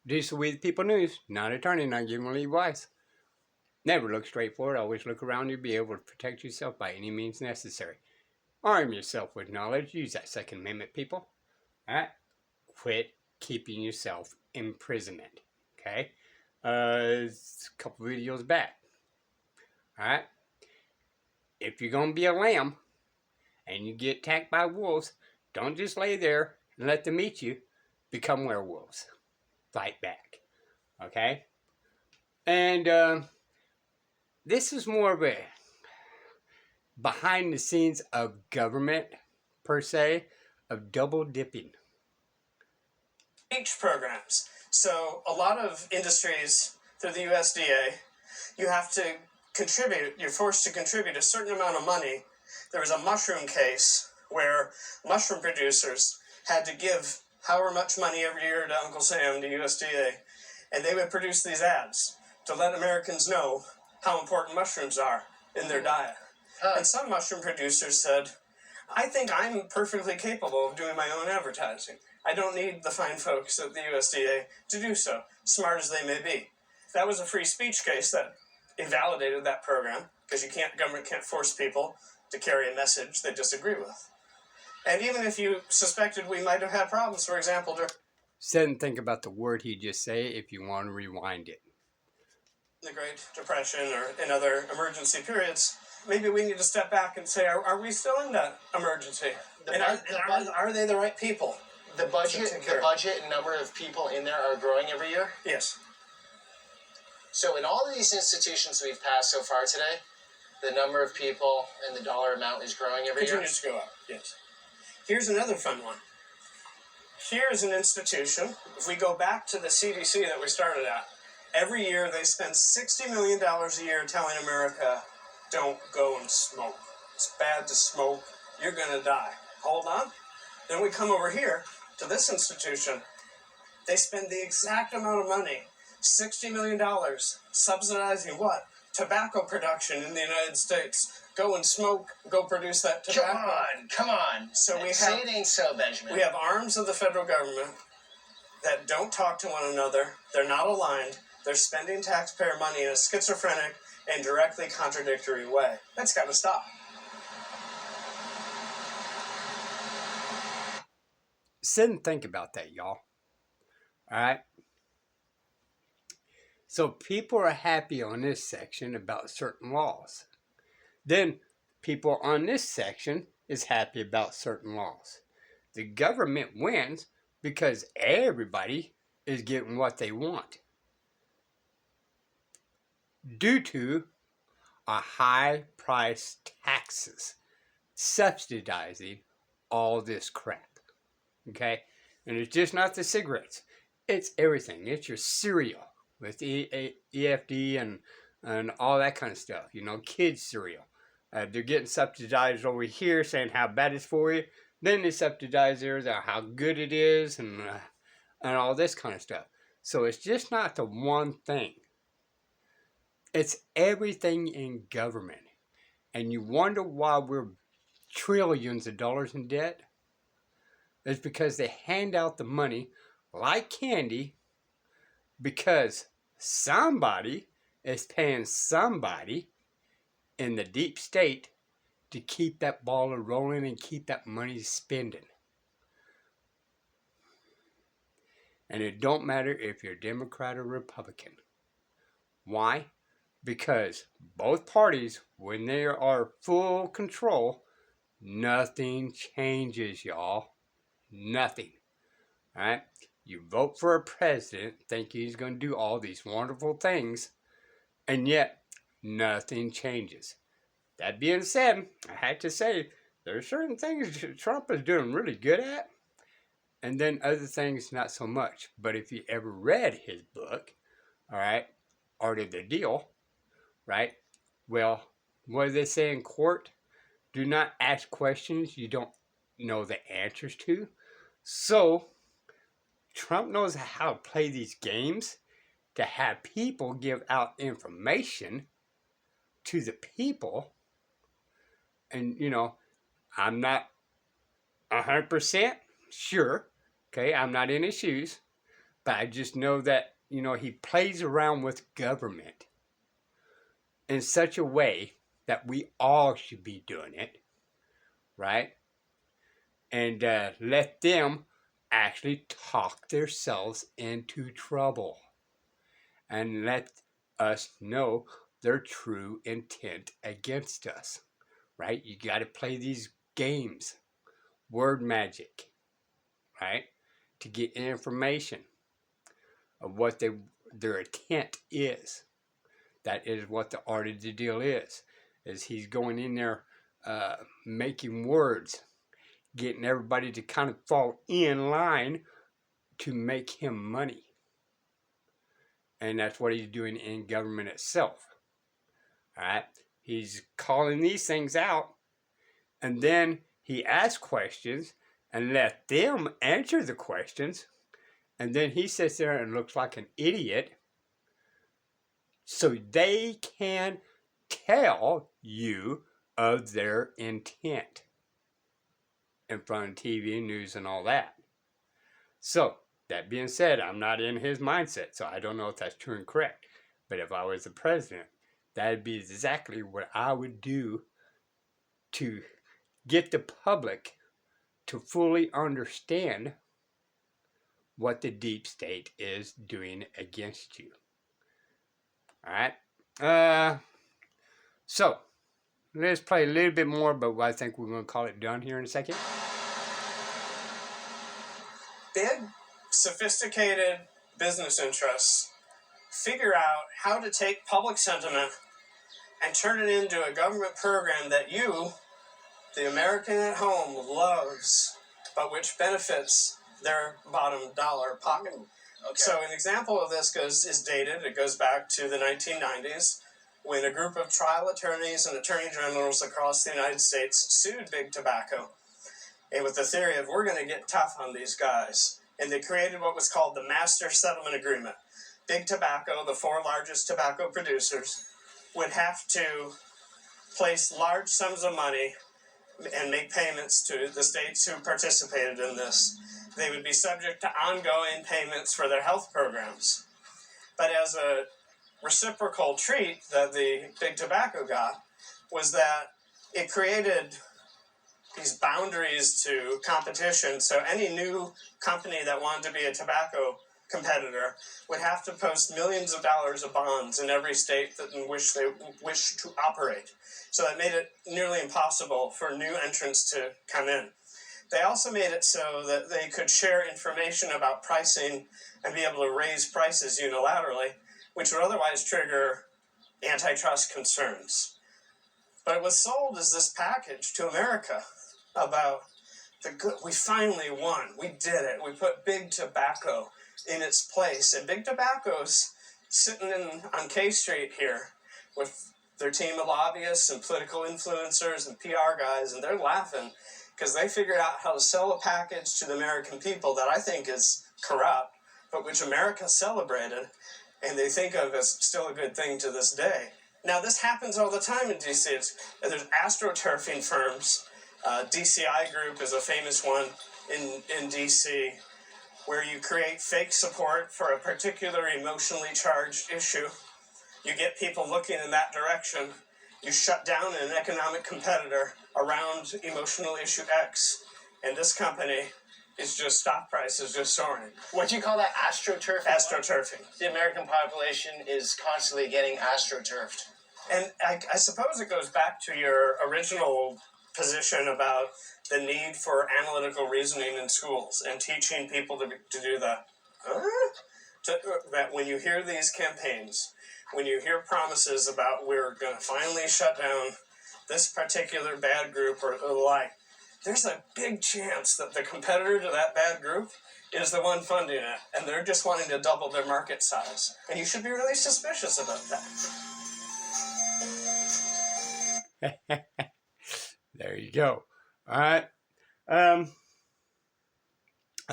This is We the People News, not attorney, not giving legal advice. Never look straight forward, always look around you, be able to protect yourself by any means necessary. Arm yourself with knowledge, use that Second Amendment, people. Alright? Quit keeping yourself in imprisonment. Okay? A couple videos back. Alright? If you're gonna be a lamb and you get attacked by wolves, don't just lay there and let them eat you. Become werewolves. Fight back. Okay? And this is more of a behind the scenes of government, per se, of double dipping. Speech programs. So a lot of industries through the USDA, you have to contribute, you're forced to contribute a certain amount of money. There was a mushroom case where mushroom producers had to give however much money every year to Uncle Sam, to USDA, and they would produce these ads to let Americans know how important mushrooms are in their diet. And some mushroom producers said, I think I'm perfectly capable of doing my own advertising. I don't need the fine folks at the USDA to do so, smart as they may be. That was a free speech case that invalidated that program, because government can't force people to carry a message they disagree with. And even if you suspected we might have had problems, for example, Sit and think about the word he just said if you want to rewind it. The Great Depression or in other emergency periods, maybe we need to step back and say, are we still in that emergency? Are they the right people? The budget and number of people in there are growing every year? Yes. So in all of these institutions we've passed so far today, the number of people and the dollar amount is growing every year? Continues to go up, yes. Here's another fun one. Here is an institution, if we go back to the CDC that we started at, every year they spend $60 million a year telling America, don't go and smoke. It's bad to smoke. You're going to die. Hold on. Then we come over here to this institution. They spend the exact amount of money, $60 million, subsidizing what? Tobacco production in the United States. Go and smoke. Go produce that tobacco. Come on. So Say it ain't so, Benjamin. We have arms of the federal government that don't talk to one another. They're not aligned. They're spending taxpayer money in a schizophrenic and directly contradictory way. That's got to stop. Sit and think about that, y'all. Alright? So people are happy on this section about certain laws. Then people on this section is happy about certain laws. The government wins because everybody is getting what they want due to a high price taxes subsidizing all this crap. Okay? And it's just not the cigarettes. It's everything. It's your cereal with EFD and all that kind of stuff. You know, kids cereal. They're getting subsidized over here saying how bad it's for you. Then they subsidize theirs how good it is and all this kind of stuff. So it's just not the one thing. It's everything in government. And you wonder why we're trillions of dollars in debt? It's because they hand out the money like candy because somebody is paying somebody in the deep state to keep that ball rolling and keep that money spending. And it don't matter if you're Democrat or Republican. Why? Because both parties, when they are full control, nothing changes, y'all. Nothing. Alright? You vote for a president, think he's going to do all these wonderful things, and yet nothing changes. That being said, I had to say, there are certain things Trump is doing really good at, and then other things not so much. But if you ever read his book, alright, Art of the Deal, right? Well, what do they say in court? Do not ask questions you don't know the answers to. So, Trump knows how to play these games to have people give out information to the people. And, you know, I'm not 100% sure. Okay, I'm not in his shoes. But I just know that, he plays around with government in such a way that we all should be doing it, right? And let them actually talk themselves into trouble and let us know their true intent against us, right? You got to play these games, word magic, right? To get information of what their intent is. That is what the art of the deal is he's going in there making words, getting everybody to kind of fall in line to make him money. And that's what he's doing in government itself. All right? He's calling these things out, and then he asks questions and let them answer the questions, and then he sits there and looks like an idiot so they can tell you of their intent in front of TV, news, and all that. So, that being said, I'm not in his mindset, so I don't know if that's true and correct. But if I was the president, that'd be exactly what I would do to get the public to fully understand what the deep state is doing against you. All right? So, let's play a little bit more, but I think we're going to call it done here in a second. Big, sophisticated business interests figure out how to take public sentiment and turn it into a government program that you, the American at home, loves, but which benefits their bottom dollar pocket. Okay. So an example of this is dated. It goes back to the 1990s when a group of trial attorneys and attorney generals across the United States sued Big Tobacco, and with the theory of we're going to get tough on these guys. And they created what was called the Master Settlement Agreement. Big Tobacco, the 4 largest tobacco producers, would have to place large sums of money and make payments to the states who participated in this. They would be subject to ongoing payments for their health programs. But as a reciprocal treat that the Big Tobacco got was that it created these boundaries to competition. So any new company that wanted to be a tobacco competitor would have to post millions of dollars of bonds in every state in which they wish to operate. So that made it nearly impossible for new entrants to come in. They also made it so that they could share information about pricing and be able to raise prices unilaterally, which would otherwise trigger antitrust concerns. But it was sold as this package to America about the good. We finally won. We did it. We put Big Tobacco in its place. And Big Tobacco's sitting on K Street here with their team of lobbyists and political influencers and PR guys, and they're laughing because they figured out how to sell a package to the American people that I think is corrupt, but which America celebrated, and they think of as still a good thing to this day. Now, this happens all the time in D.C. There's astroturfing firms. DCI Group is a famous one in D.C., where you create fake support for a particular emotionally charged issue. You get people looking in that direction. You shut down an economic competitor around emotional issue X. And this company is just, stock price is just soaring. What do you call that? Astroturfing? Astroturfing. The American population is constantly getting astroturfed. And I suppose it goes back to your original position about the need for analytical reasoning in schools and teaching people to do that. That when you hear these campaigns, when you hear promises about we're going to finally shut down this particular bad group or the like, there's a big chance that the competitor to that bad group is the one funding it, and they're just wanting to double their market size. And you should be really suspicious about that. There you go. All right. I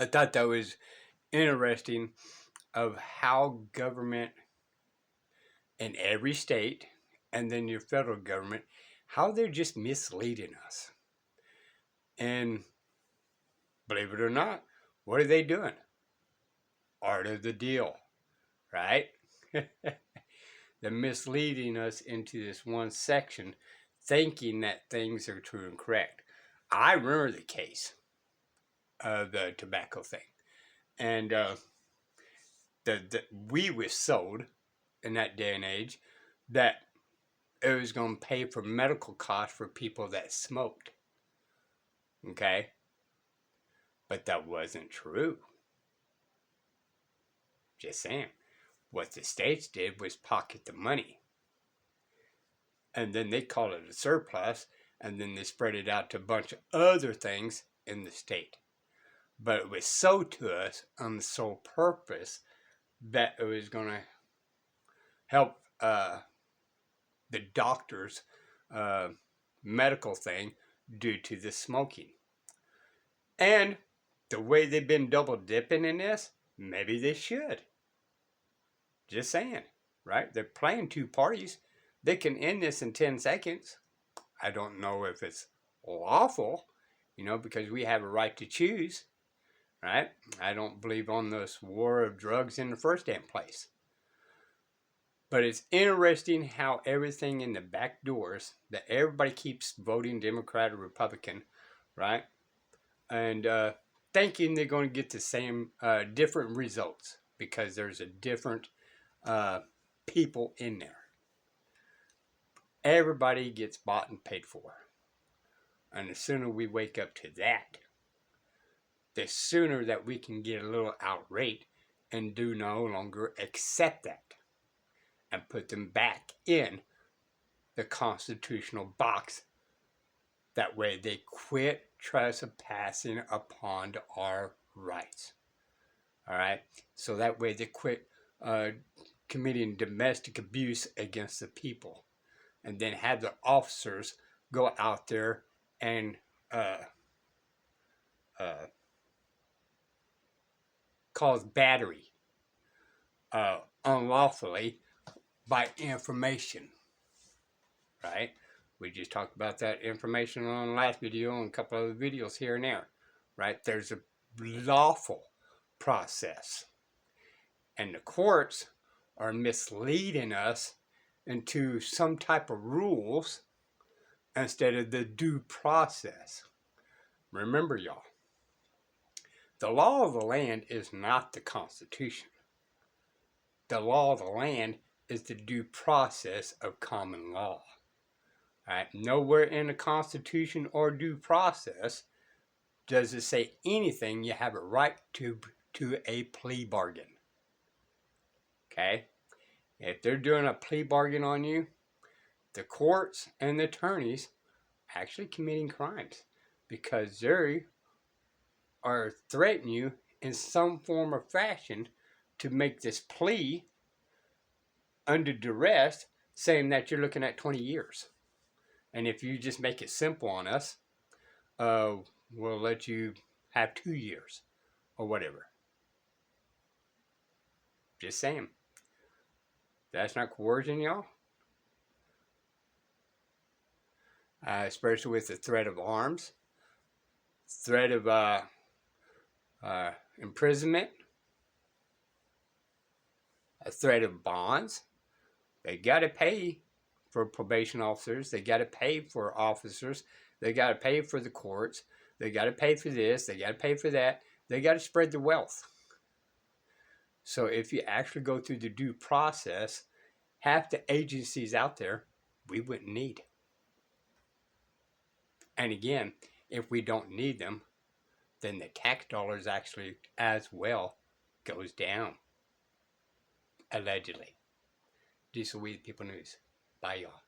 thought that was interesting of how government in every state and then your federal government, how they're just misleading us. And believe it or not, what are they doing? art of the deal, right? They're misleading us into this one section, thinking that things are true and correct. I remember the case of the tobacco thing, and the we was sold in that day and age that it was going to pay for medical costs for people that smoked. Okay, but that wasn't true. Just saying. What the states did was pocket the money, and then they call it a surplus, and then they spread it out to a bunch of other things in the state. But it was sold to us on the sole purpose that it was going to help the doctor's medical thing due to the smoking. And the way they've been double dipping in this, maybe they should. Just saying, right? They're playing two parties. They can end this in 10 seconds. I don't know if it's lawful, because we have a right to choose, right? I don't believe on this war of drugs in the first damn place. But it's interesting how everything in the back doors, that everybody keeps voting Democrat or Republican, right? And thinking they're going to get the same, different results because there's a different people in there. Everybody gets bought and paid for. And the sooner we wake up to that, the sooner that we can get a little outraged and do no longer accept that and put them back in the constitutional box. That way they quit trespassing upon our rights. All right? So that way they quit committing domestic abuse against the people. And then have the officers go out there and cause battery unlawfully by information, right? We just talked about that information on the last video and a couple other videos here and there, right? There's a lawful process, and the courts are misleading us into some type of rules instead of the due process. Remember, y'all, the law of the land is not the Constitution. The law of the land is the due process of common law. All right? Nowhere in the Constitution or due process does it say anything you have a right to a plea bargain. Okay? If they're doing a plea bargain on you, the courts and the attorneys are actually committing crimes because they are threatening you in some form or fashion to make this plea under duress, saying that you're looking at 20 years. And if you just make it simple on us, we'll let you have 2 years or whatever. Just saying. That's not coercion, y'all. Especially with the threat of arms, threat of imprisonment, a threat of bonds. They got to pay for probation officers. They got to pay for officers. They got to pay for the courts. They got to pay for this. They got to pay for that. They got to spread the wealth. So if you actually go through the due process, half the agencies out there, we wouldn't need. And again, if we don't need them, then the tax dollars actually as well goes down. Allegedly. Diesel Weed People News. Bye, y'all.